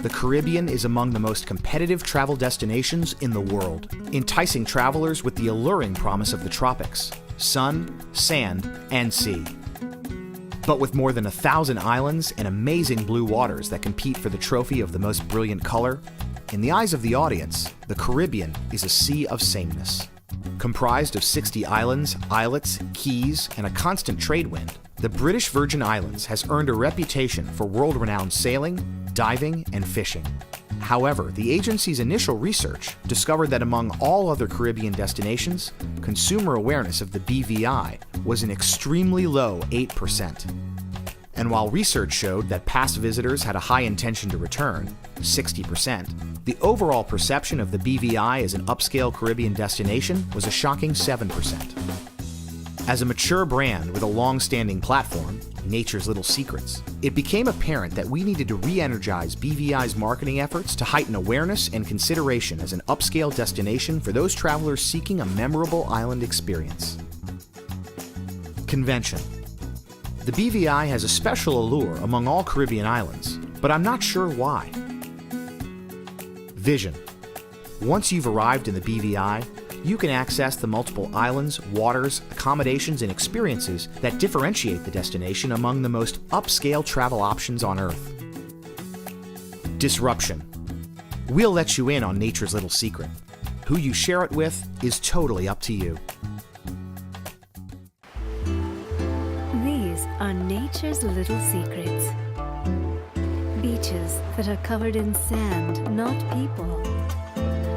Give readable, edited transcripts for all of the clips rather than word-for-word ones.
The Caribbean is among the most competitive travel destinations in the world, enticing travelers with the alluring promise of the tropics, sun, sand, and sea. But with more than 1,000 islands and amazing blue waters that compete for the trophy of the most brilliant color, in the eyes of the audience, the Caribbean is a sea of sameness. Comprised of 60 islands, islets, keys, and a constant trade wind, the British Virgin Islands has earned a reputation for world-renowned sailing, diving, and fishing. However, the agency's initial research discovered that among all other Caribbean destinations, consumer awareness of the BVI was an extremely low 8%. And while research showed that past visitors had a high intention to return, 60%, the overall perception of the BVI as an upscale Caribbean destination was a shocking 7%. As a mature brand with a long-standing platform, Nature's Little Secrets, it became apparent that we needed to re-energize BVI's marketing efforts to heighten awareness and consideration as an upscale destination for those travelers seeking a memorable island experience. Convention. The BVI has a special allure among all Caribbean islands, but I'm not sure why. Vision. Once you've arrived in the BVI, you can access the multiple islands, waters, accommodations, and experiences that differentiate the destination among the most upscale travel options on Earth. Disruption. We'll let you in on Nature's Little Secret. Who you share it with is totally up to you. These are Nature's Little Secrets. Beaches that are covered in sand, not people.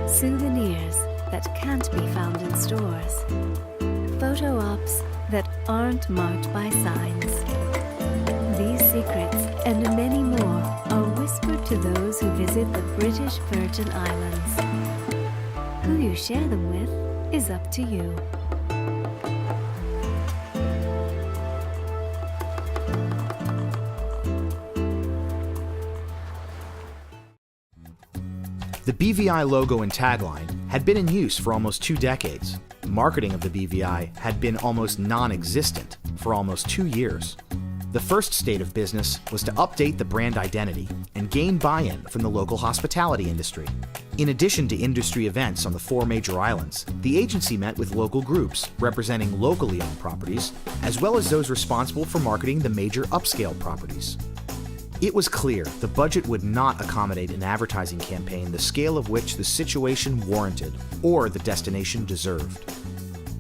Souvenirs that can't be found in stores. Photo ops that aren't marked by signs. These secrets and many more are whispered to those who visit the British Virgin Islands. Who you share them with is up to you. The BVI logo and tagline had been in use for almost 2 decades. Marketing of the BVI had been almost non-existent for almost 2 years. The first state of business was to update the brand identity and gain buy-in from the local hospitality industry. In addition to industry events on the 4 major islands, the agency met with local groups representing locally owned properties, as well as those responsible for marketing the major upscale properties. It was clear the budget would not accommodate an advertising campaign the scale of which the situation warranted or the destination deserved.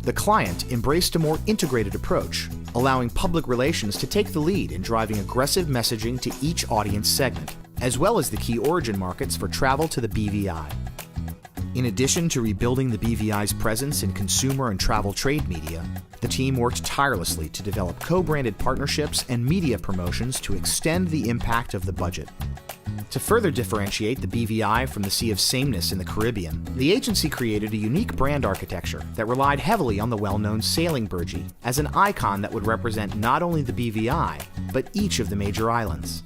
The client embraced a more integrated approach, allowing public relations to take the lead in driving aggressive messaging to each audience segment, as well as the key origin markets for travel to the BVI. In addition to rebuilding the BVI's presence in consumer and travel trade media, the team worked tirelessly to develop co-branded partnerships and media promotions to extend the impact of the budget. To further differentiate the BVI from the Sea of Sameness in the Caribbean, the agency created a unique brand architecture that relied heavily on the well-known sailing burgee as an icon that would represent not only the BVI, but each of the major islands.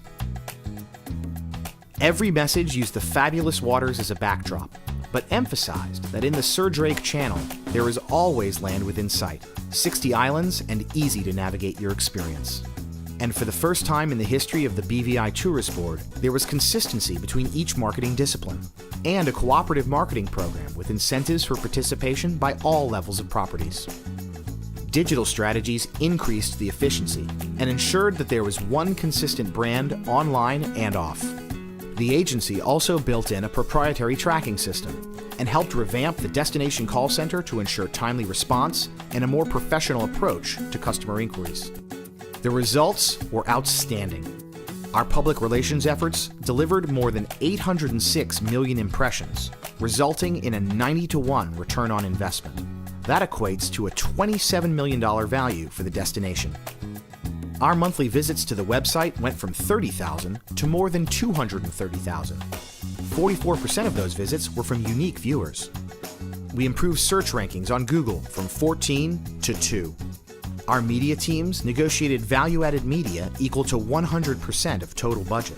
Every message used the fabulous waters as a backdrop, but emphasized that in the Sir Drake Channel, there is always land within sight, 60 islands, and easy to navigate your experience. And for the first time in the history of the BVI Tourist Board, there was consistency between each marketing discipline, and a cooperative marketing program with incentives for participation by all levels of properties. Digital strategies increased the efficiency and ensured that there was one consistent brand online and off. The agency also built in a proprietary tracking system and helped revamp the destination call center to ensure timely response and a more professional approach to customer inquiries. The results were outstanding. Our public relations efforts delivered more than 806 million impressions, resulting in a 90-to-1 return on investment. That equates to a $27 million value for the destination. Our monthly visits to the website went from 30,000 to more than 230,000. 44% of those visits were from unique viewers. We improved search rankings on Google from 14 to 2. Our media teams negotiated value-added media equal to 100% of total budget.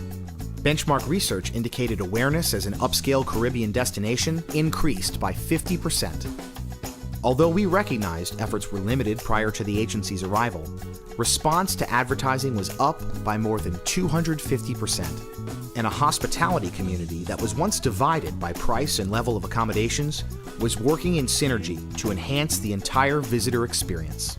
Benchmark research indicated awareness as an upscale Caribbean destination increased by 50%. Although we recognized efforts were limited prior to the agency's arrival, response to advertising was up by more than 250%. and a hospitality community that was once divided by price and level of accommodations was working in synergy to enhance the entire visitor experience.